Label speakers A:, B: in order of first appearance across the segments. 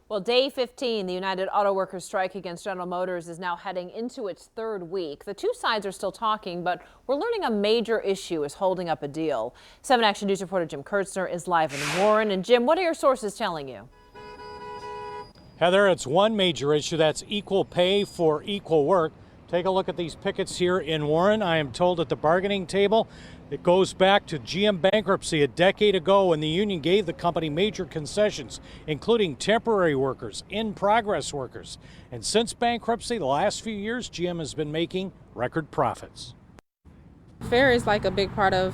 A: Well, day 15, the United Auto Workers strike against General Motors is now heading into its third week. The two sides are still talking, but we're learning a major issue is holding up a deal. 7 Action News reporter Jim Kurtzner is live in Warren. And Jim, what are your sources telling you?
B: Heather, it's one major issue, that's equal pay for equal work. Take a look at these pickets here in Warren. I am told at the bargaining table, it goes back to GM bankruptcy a decade ago when the union gave the company major concessions, including temporary workers, in-progress workers. And since bankruptcy, the last few years, GM has been making record profits.
C: Fair is like a big part of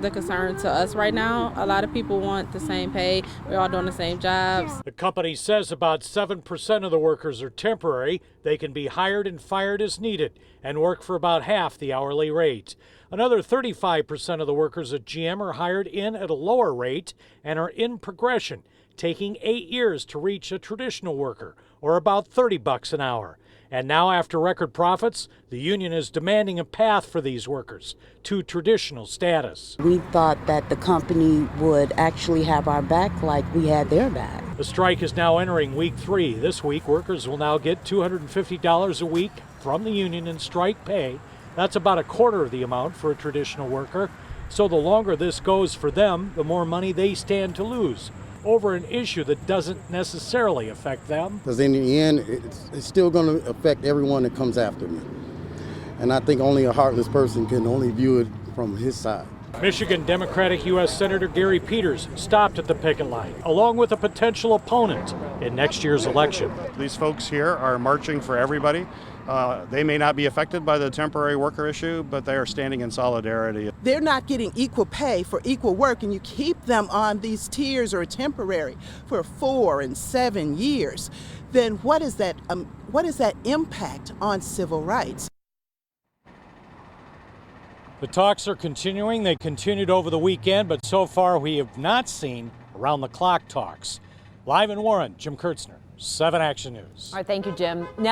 C: the concern to us right now. A lot of people want the same pay. We're all doing the same jobs.
B: The company says about 7% of the workers are temporary. They can be hired and fired as needed and work for about half the hourly rate. Another 35% of the workers at GM are hired in at a lower rate and are in progression, taking 8 years to reach a traditional worker, or about $30 an hour. And now, after record profits, the union is demanding a path for these workers to traditional status.
D: We thought that the company would actually have our back like we had their back.
B: The strike is now entering week 3. This week, workers will now get $250 a week from the union in strike pay. That's about a quarter of the amount for a traditional worker. So the longer this goes for them, the more money they stand to lose over an issue that doesn't necessarily affect them.
E: Because in the end, it's still going to affect everyone that comes after me. And I think only a heartless person can only view it from his side.
B: Michigan Democratic U.S. Senator Gary Peters stopped at the picket line, along with a potential opponent in next year's election.
F: These folks here are marching for everybody. They may not be affected by the temporary worker issue, but they are standing in solidarity.
G: They're not getting equal pay for equal work, and you keep them on these tiers or temporary for 4 and 7 years. Then what is that impact on civil rights?
B: The talks are continuing. They continued over the weekend, but so far we have not seen around-the-clock talks. Live in Warren, Jim Kurtzner, 7 Action News.
A: All right, thank you, Jim. Now